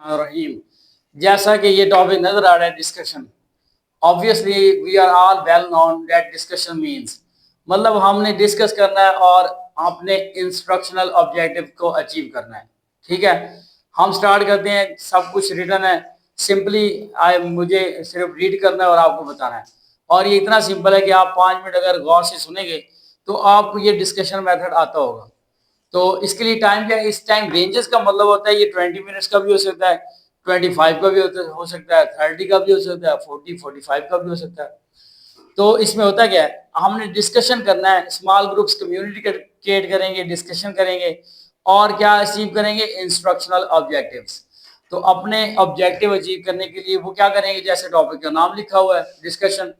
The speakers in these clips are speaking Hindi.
रहीम। जैसा कि ये टॉपिक नजर आ रहा है discussion, obviously we are all well known that discussion means मतलब हमने डिस्कस करना है और अपने इंस्ट्रक्शनल ऑब्जेक्टिव को अचीव करना है। ठीक है, हम स्टार्ट करते हैं। सब कुछ रिटर्न है, सिंपली मुझे सिर्फ रीड करना है और आपको बताना है। और ये इतना सिंपल है कि आप 5 मिनट अगर गौर से सुनेंगे तो आपको ये डिस्कशन मेथड आता होगा। तो इसके लिए टाइम क्या है, इस टाइम रेंजेस का मतलब होता है ये 20 मिनट्स का भी हो सकता है, 25 का भी हो सकता है, 30 का भी हो सकता है, 40-45 का भी हो सकता है। तो इसमें होता क्या है, हमने डिस्कशन करना है, स्मॉल ग्रुप्स कम्युनिटी क्रिएट करेंगे, डिस्कशन करेंगे और क्या अचीव करेंगे, इंस्ट्रक्शनल ऑब्जेक्टिव्स। तो अपने ऑब्जेक्टिव अचीव करने के लिए वो क्या करेंगे, जैसे टॉपिक का नाम लिखा हुआ है डिस्कशन।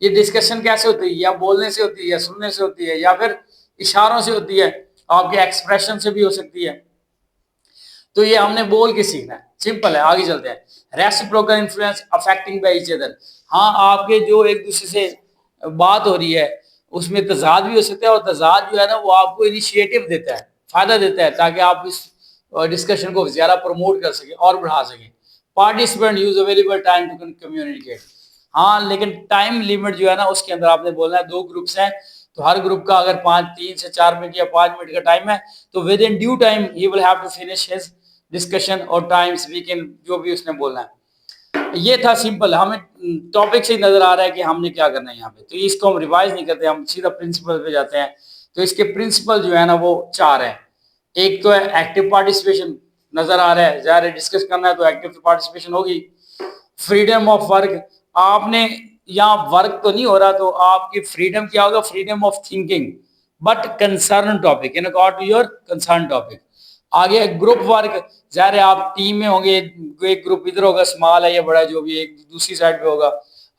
ये डिस्कशन कैसे होती है, या बोलने से होती है, या सुनने से होती है, या फिर इशारों से होती है, आपके एक्सप्रेशन से भी हो सकती है। तो ये हमने बोल के सीखना है, सिंपल है। आगे चलते हैं। Reciprocal influence affecting by each other. हाँ, आपके जो एक दूसरे से बात हो रही है उसमें तजाद भी हो सकता है, और तजाद जो है ना वो आपको इनिशिएटिव देता है, फायदा देता है, ताकि आप इस डिस्कशन को ज्यादा प्रमोट कर सके और बढ़ा सके। Participant use available time to communicate. हाँ, लेकिन टाइम लिमिट जो है ना उसके अंदर आपने बोलना है। 2 ग्रुप्स हैं तो हर ग्रुप का अगर 3 से 4 मिनट या 5 मिनट का टाइम है तो within due time he will have to finish his discussion और टाइम्स वी कैन जो भी उसने बोलना है। ये था सिंपल। हमें टॉपिक से ही नजर आ रहा है कि हमने क्या करना है यहाँ पे। तो इसको हम रिवाइज नहीं करते, हम सीधा प्रिंसिपल पे जाते हैं। तो इसके प्रिंसिपल जो है ना वो 4 हैं। एक तो है एक्टिव पार्टिसिपेशन, नजर आ रहा है, ज़ाहिर है डिस्कस करना है तो एक्टिव पार्टिसिपेशन होगी। फ्रीडम ऑफ वर्क, आपने यहाँ वर्क तो नहीं हो रहा तो आपकी फ्रीडम क्या होगा, freedom of thinking but concern topic, in accord to your concern topic. आगे ग्रुप वर्क, ज़ाहिर है आप टीम में होंगे, एक ग्रुप इधर होगा, स्मॉल है या बड़ा जो भी, एक दूसरी साइड पे होगा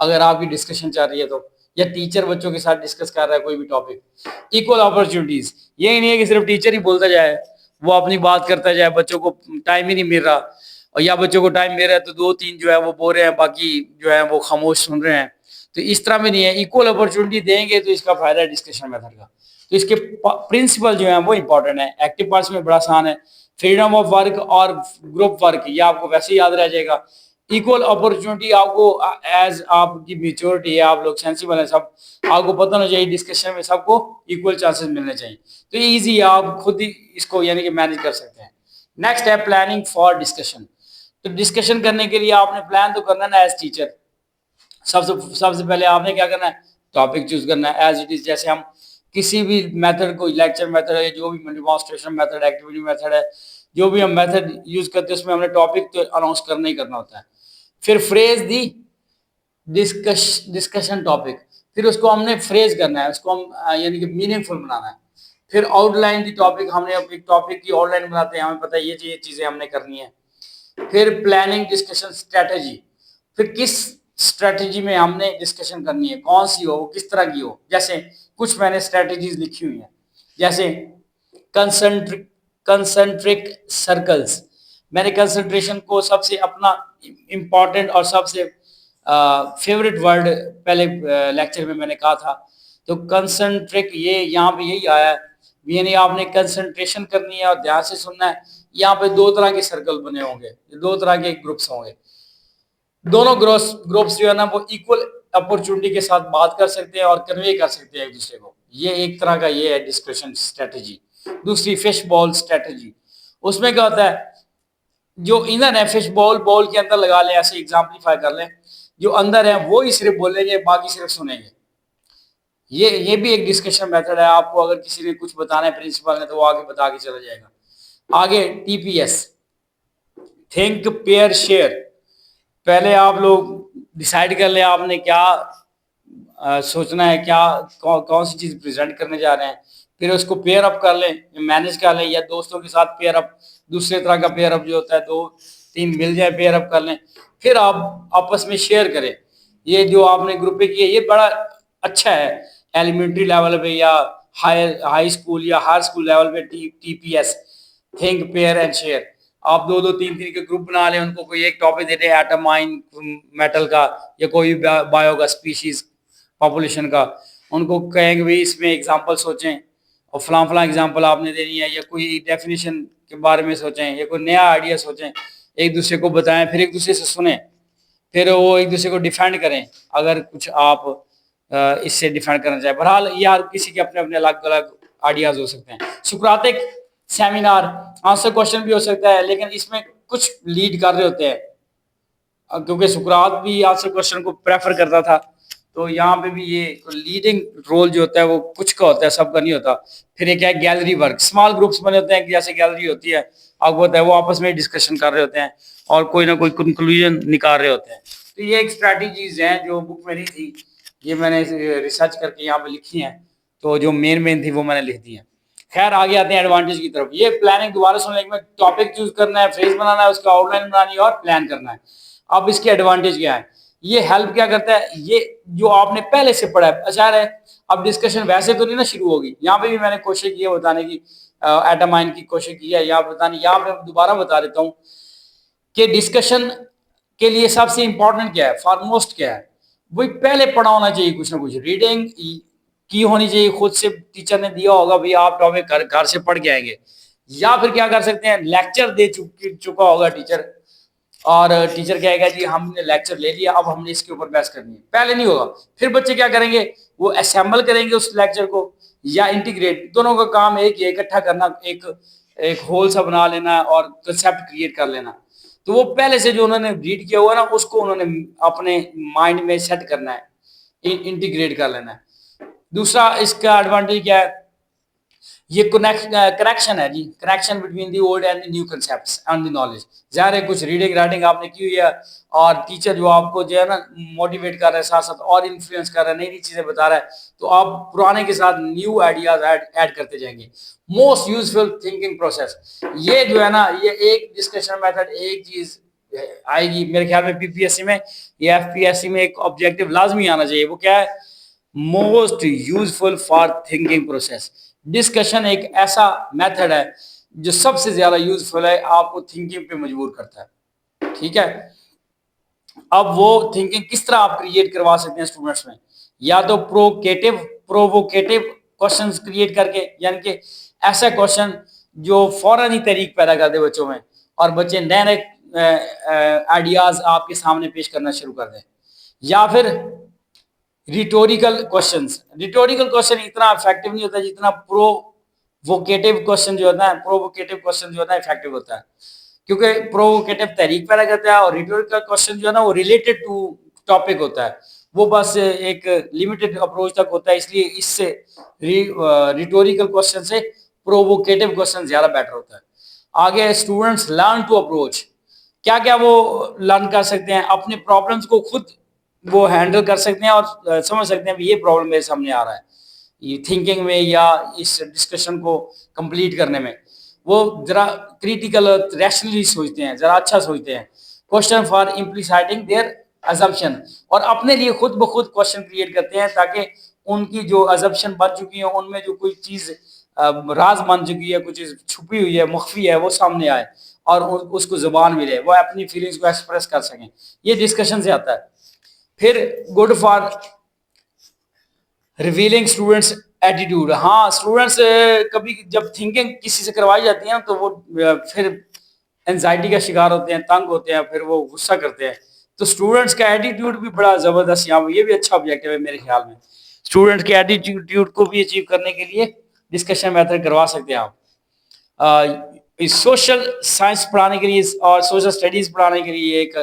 अगर आपकी डिस्कशन चल रही है तो, या टीचर बच्चों के साथ डिस्कस कर रहा है कोई भी टॉपिक। इक्वल अपॉर्चुनिटीज, ये नहीं है कि सिर्फ टीचर ही बोलता जाए, वो अपनी बात करता जाए, बच्चों को टाइम ही नहीं मिल रहा, और या बच्चों को टाइम मिल रहा है तो 2-3 जो है वो बोल रहे हैं, बाकी जो है वो खामोश सुन रहे हैं। तो इस तरह में नहीं है, इक्वल अपॉर्चुनिटी देंगे तो इसका फायदा है डिस्कशन मेथड का। तो इसके प्रिंसिपल जो है वो इंपॉर्टेंट है। एक्टिव पार्ट्स में बड़ा आसान है, फ्रीडम ऑफ वर्क और ग्रुप वर्क, ये आपको वैसे ही याद रह जाएगा। इक्वल अपॉर्चुनिटी आपको एज आपकी मेच्योरिटी है, आप लोग सेंसिबल है, सब आपको पता होना चाहिए डिस्कशन में सबको इक्वल चांसेस मिलने चाहिए। तो ये ईजी है, आप खुद ही इसको यानी कि मैनेज कर सकते हैं। नेक्स्ट है प्लानिंग फॉर डिस्कशन। तो डिस्कशन करने के लिए आपने प्लान तो करना ना एज टीचर। सबसे पहले आपने क्या करना है, टॉपिक चूज करना है एज इट इज। जैसे हम किसी भी मेथड को, लेक्चर मेथड है, जो भी डिमॉन्स्ट्रेशन मेथड, एक्टिविटी मेथड है, जो भी हम मेथड यूज करते हैं उसमें हमने टॉपिक तो अनाउंस करना ही करना होता है। फिर फ्रेज दी डिस्कशन टॉपिक, फिर उसको हमने फ्रेज करना है, उसको हम यानी कि मीनिंगफुल बनाना है। फिर आउटलाइन दी टॉपिक, हमने एक टॉपिक की आउटलाइन बनाते हैं, हमें पता है ये चीजें हमने करनी है। फिर प्लानिंग डिस्कशन स्ट्रेटेजी, फिर किस स्ट्रेटेजी में हमने डिस्कशन करनी है, कौन सी हो, किस तरह की हो। जैसे कुछ मैंने स्ट्रेटेजीज लिखी हुई हैं, जैसे कंसंट्रिक कंसंट्रिक सर्कल्स। मैंने कंसंट्रेशन को सबसे अपना इम्पॉर्टेंट और सबसे फेवरेट वर्ड पहले लेक्चर में मैंने कहा था। तो कंसंट्रिक ये यहाँ पे यही आया है, यानी आपने कंसंट्रेशन करनी है और ध्यान से सुनना है। यहाँ पे 2 तरह के सर्कल बने होंगे, 2 तरह के ग्रुप्स होंगे। दोनों ग्रुप्स जो है ना वो इक्वल अपॉर्चुनिटी के साथ बात कर सकते हैं और कन्वे कर सकते हैं एक दूसरे को। ये एक तरह का ये है डिस्कशन स्ट्रेटेजी। दूसरी फिश बॉल स्ट्रेटेजी, उसमें क्या होता है, जो इनर है फिश बॉल, बॉल के अंदर लगा लें, ऐसे एग्जाम्पलीफाई कर लें, जो अंदर है वो ही सिर्फ बोलेंगे, बाकी सिर्फ सुनेंगे। ये भी एक डिस्कशन मेथड है। आपको अगर किसी ने कुछ बताना है प्रिंसिपल ने तो वो आगे बता के चला जाएगा। आगे टीपीएस, थिंक पेयर शेयर। पहले आप लोग डिसाइड कर लें आपने क्या सोचना है, क्या कौन सी चीज प्रेजेंट करने जा रहे हैं। फिर उसको पेयर अप कर लें, मैनेज कर लें, या दोस्तों के साथ पेयर अप, दूसरे तरह का पेयर अप जो होता है 2-3 मिल जाए पेयर अप कर लें। फिर आप आपस में शेयर करें। ये जो आपने ग्रुप पे किया ये बड़ा अच्छा है, एलिमेंट्री लेवल पे या हाई स्कूल या हाई स्कूल लेवल पे TPS, think pair and share. आप 2-2 3-3 के ग्रुप बना लें, उनको कोई एक टॉपिक दे दें, एटम, आयन, मेटल का, या कोई बायो का, स्पीशीज, पॉपुलेशन का। उनको कहेंगे भाई इसमें एग्जांपल सोचें और फलां एग्जांपल आपने देनी है, या कोई डेफिनेशन के बारे में सोचें, या कोई नया आइडिया सोचें। एक दूसरे को बताएं, फिर एक दूसरे से सुने, फिर वो एक दूसरे को डिफेंड करें अगर कुछ आप इससे डिफेंड करना चाहें। बहरहाल ये हर किसी के अपने अपने अलग अलग आइडियाज हो सकते हैं। सुक्रातिक सेमिनार आंसर क्वेश्चन भी हो सकता है, लेकिन इसमें कुछ लीड कर रहे होते हैं, क्योंकि सुकरात भी आंसर क्वेश्चन को प्रेफर करता था, तो यहाँ पे भी ये लीडिंग रोल जो होता है वो कुछ का होता है, सबका नहीं होता। फिर एक है गैलरी वर्क, स्मॉल ग्रुप्स बने होते हैं कि जैसे गैलरी होती है, आपको पता है वो आपस में डिस्कशन कर रहे होते हैं और कोई ना कोई कंक्लूजन निकाल रहे होते हैं। तो ये एक स्ट्रैटेजीज हैं जो बुक में नहीं थी, ये मैंने रिसर्च करके यहाँ पे लिखी हैं, तो जो मेन थी वो मैंने लिख दी है। खैर आगे आते हैं एडवांटेज की तरफ। ये प्लानिंग दोबारा सुनने में टॉपिक चूज करना है, फ्रेज बनाना है, उसका आउटलाइन बनानी है और प्लान करना है। अब इसके एडवांटेज क्या है, ये हेल्प क्या करता है, ये जो आपने पहले से पढ़ा है अच्छा है। अब डिस्कशन वैसे तो नहीं ना शुरू होगी, यहाँ पे भी मैंने कोशिश की है बताने की, एटमाइन की कोशिश की है यहाँ बताने, यहाँ पे दोबारा बता देता हूँ कि डिस्कशन के लिए सबसे इंपॉर्टेंट क्या है, फॉरमोस्ट क्या है, वही पहले पढ़ा होना चाहिए। कुछ ना कुछ रीडिंग की होनी चाहिए, खुद से टीचर ने दिया होगा भाई आप टॉपिक घर से पढ़ के आएंगे, या फिर क्या कर सकते हैं लेक्चर दे चुका होगा टीचर, और टीचर कहेगा जी हमने लेक्चर ले लिया, अब हमने इसके ऊपर बहस करनी है। पहले नहीं होगा, फिर बच्चे क्या करेंगे, वो असेंबल करेंगे उस लेक्चर को या इंटीग्रेट, दोनों का काम एक ही है, इकट्ठा करना, एक एक होल सा बना लेना और कंसेप्ट क्रिएट कर लेना। तो वो पहले से जो उन्होंने रीड किया हुआ ना उसको उन्होंने अपने माइंड में सेट करना है, इंटीग्रेट कर लेना है। दूसरा इसका एडवांटेज क्या है, ये कनेक्शन है जी, connection between the old and new concepts and the knowledge. ज़ाहिर है कुछ रीडिंग राइटिंग आपने की हुई है और टीचर जो आपको जो है ना मोटिवेट कर रहा है, साथ साथ और इन्फ्लुएंस कर रहा है, नई नई चीज़ें बता रहा है, तो आप पुराने के साथ न्यू आइडियाज ऐड करते जाएंगे। मोस्ट यूजफुल थिंकिंग प्रोसेस, ये जो है ना ये एक डिस्कशन मेथड एक चीज़ आएगी मेरे ख्याल में पीपीएससी में या एफपीएससी में, एक ऑब्जेक्टिव लाजमी आना चाहिए, वो क्या है, most useful for thinking process. Discussion एक ऐसा मेथड है जो सबसे ज्यादा यूजफुल है, आपको थिंकिंग पे मजबूर करता है। ठीक है, अब वो थिंकिंग किस तरह आप क्रिएट करवा सकते हैं स्टूडेंट्स में, या तो प्रोवोकेटिव क्वेश्चंस क्रिएट करके, यानी कि ऐसा क्वेश्चन जो फौरन ही तहरीक पैदा कर दे बच्चों में और बच्चे नए नए आइडियाज आपके सामने पेश करना शुरू कर दें, या फिर रिटोरिकल क्वेश्चन इतना इफेक्टिव नहीं होता जितना प्रोवोकेटिव क्वेश्चन जो होता है, प्रोवोकेटिव क्वेश्चन जो होता है इफेक्टिव होता है, क्योंकि प्रोवोकेटिव तहरीक पैदा करता है और रिटोरिकल क्वेश्चन जो है ना वो रिलेटेड टू टॉपिक होता है, वो बस एक लिमिटेड अप्रोच तक होता है, इसलिए इससे रिटोरिकल क्वेश्चन से प्रोवोकेटिव क्वेश्चन ज्यादा बेटर होता है। आगे स्टूडेंट्स लर्न टू अप्रोच, क्या क्या वो लर्न कर सकते हैं, अपने प्रॉब्लम्स को खुद वो हैंडल कर सकते हैं और समझ सकते हैं ये प्रॉब्लम मेरे सामने आ रहा है, ये थिंकिंग में या इस डिस्कशन को कंप्लीट करने में वो जरा क्रिटिकल रैशनली सोचते हैं, जरा अच्छा सोचते हैं। क्वेश्चन फॉर इम्प्लीसाइटिंग देयर अजम्पशन, और अपने लिए खुद ब खुद क्वेश्चन क्रिएट करते हैं ताकि उनकी जो अजम्पशन बन चुकी है उनमें जो कोई चीज़ राज बन चुकी है, कुछ चीज़ छुपी हुई है, मख्फी है, वो सामने आए और उसको जुबान मिले, वो अपनी फीलिंग्स को एक्सप्रेस कर सकें। ये डिस्कशन से आता है। फिर good for revealing students attitude, हाँ स्टूडेंट्स कभी जब थिंकिंग किसी से करवाई जाती है तो वो फिर एंजाइटी का शिकार होते हैं, तंग होते हैं, फिर वो गुस्सा करते हैं, तो स्टूडेंट्स का एटीट्यूड भी बड़ा जबरदस्त यहाँ, ये भी अच्छा ऑब्जेक्टिव है मेरे ख्याल में। स्टूडेंट के एटीट्यूड को भी अचीव करने के लिए डिस्कशन मेथड करवा सकते हैं आप। सोशल साइंस पढ़ाने के लिए और सोशल स्टडीज पढ़ाने के लिए एक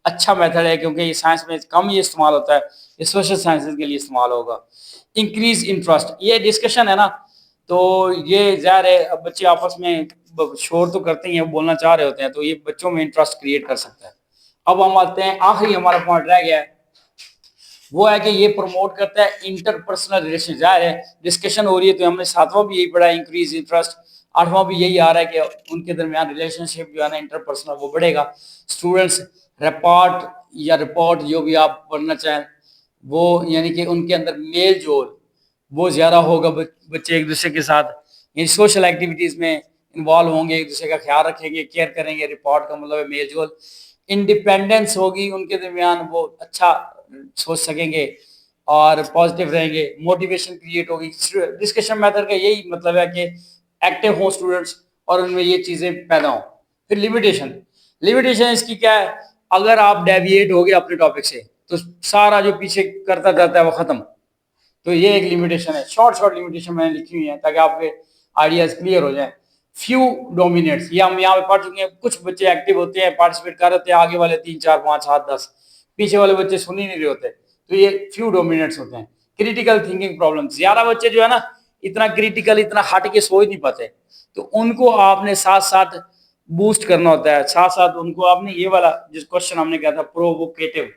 अच्छा मेथड है, क्योंकि ये साइंस में कम ही इस्तेमाल होता है, ये सोशल साइंसेज के लिए इस्तेमाल होगा। इंक्रीज इंटरेस्ट, ये डिस्कशन है ना, तो ये ज़ाहिर है अब बच्चे आपस में शोर तो करते ही हैं, बोलना चाह रहे होते हैं, तो ये बच्चों में इंटरेस्ट क्रिएट कर सकता है। अब हम आते हैं आखिरी हमारा पॉइंट रह गया है, वो है कि ये प्रमोट करता है इंटरपर्सनल रिलेशन। जाहिर है डिस्कशन हो रही है तो हमने सातवां भी यही पढ़ा है, इंक्रीज इंटरेस्ट, आठवां भी यही आ रहा है कि उनके दरमियान रिलेशनशिप जो है ना इंटरपर्सनल वो बढ़ेगा। स्टूडेंट्स रिपोर्ट जो भी आप पढ़ना चाहें वो, यानी कि उनके अंदर मेल जोल वो ज़्यादा होगा, बच्चे एक दूसरे के साथ इन सोशल एक्टिविटीज़ में इन्वॉल्व होंगे, एक दूसरे का ख्याल रखेंगे, केयर करेंगे। रिपोर्ट का मतलब है मेल जोल। इंडिपेंडेंस होगी उनके दरमियान, वो अच्छा सोच सकेंगे और पॉजिटिव रहेंगे, मोटिवेशन क्रिएट होगी। डिस्कशन मेथड का यही मतलब है कि एक्टिव हों स्टूडेंट्स और उनमें ये चीज़ें पैदा हों। फिर लिमिटेशन, लिमिटेशन इसकी क्या है, अगर आप डेविएट हो गए अपने टॉपिक से तो सारा जो पीछे करता जाता है वो खत्म। तो ये एक लिमिटेशन है, शॉर्ट शॉर्ट लिमिटेशन मैंने लिखी हुई है ताकि आपके आइडियाज क्लियर हो जाए। फ्यू डोमिनेट्स, ये हम यहाँ पे पढ़ चुके हैं। कुछ बच्चे एक्टिव होते हैं, पार्टिसिपेट कर रहे हैं, आगे वाले 3 4 5 7 10, पीछे वाले बच्चे सुन ही नहीं रहे होते, तो ये फ्यू डोमिनेट्स होते हैं। क्रिटिकल थिंकिंग प्रॉब्लम, ज्यादा बच्चे जो है ना इतना क्रिटिकल, इतना हट के सोच नहीं पाते, तो उनको आपने साथ साथ बूस्ट करना होता है। साथ साथ उनको आपने ये वाला जिस क्वेश्चन हमने कहा था प्रोवोकेटिव,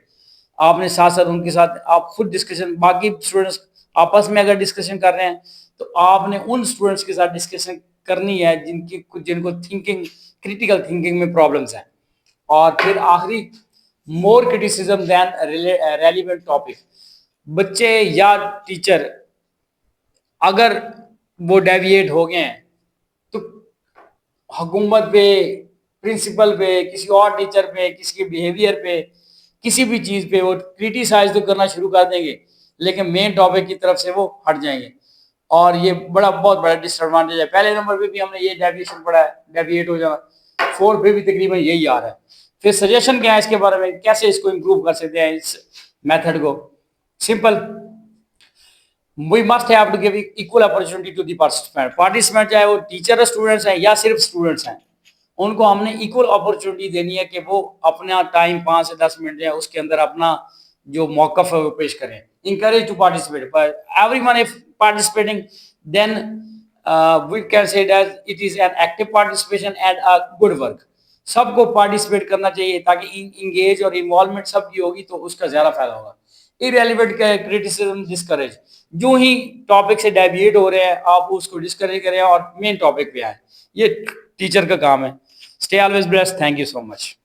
आपने साथ साथ उनके साथ आप खुद डिस्कशन, बाकी स्टूडेंट्स आपस में अगर डिस्कशन कर रहे हैं तो आपने उन स्टूडेंट्स के साथ डिस्कशन करनी है जिनको थिंकिंग, क्रिटिकल थिंकिंग में प्रॉब्लम्स हैं। और फिर आखिरी, मोर क्रिटिसिज्म देन रेलिवेंट टॉपिक। बच्चे या टीचर अगर वो डेविएट हो गए हैं तो हुकूमत पे, प्रिंसिपल पे, किसी और टीचर पे, किसी के बिहेवियर पे, किसी भी चीज पे वो क्रिटिसाइज तो करना शुरू कर देंगे, लेकिन मेन टॉपिक की तरफ से वो हट जाएंगे। और ये बहुत बड़ा डिसएडवांटेज है। पहले नंबर पे भी हमने ये डेविएशन पढ़ा है, डेविएट हो जाना। 4 पे भी तकरीबन यही आ रहा है। फिर सजेशन क्या है इसके बारे में, कैसे इसको इम्प्रूव कर सकते हैं इस मेथड को? Simple, we must have to give equal opportunity to the participant. Participant चाहे वो टीचर स्टूडेंट्स हैं या सिर्फ स्टूडेंट्स हैं, उनको हमने इक्वल अपॉर्चुनिटी देनी है कि वो अपना टाइम 5 से 10 मिनट है उसके अंदर अपना जो मौकफ है वो पेश करें। Encourage to participate, everyone if participating then we can say that it is an active participation and a good work. सबको पार्टिसिपेट करना चाहिए ताकि इंगेज और इन्वॉल्वमेंट सबकी होगी तो उसका ज्यादा फायदा होगा। इरेलीवेंट क्रिटिसिज्म डिस्करेज, जो ही टॉपिक से डेविएट हो रहे हैं आप उसको डिस्करेज करें और मेन टॉपिक पे आए, ये टीचर का काम है। Stay always blessed, thank you so much.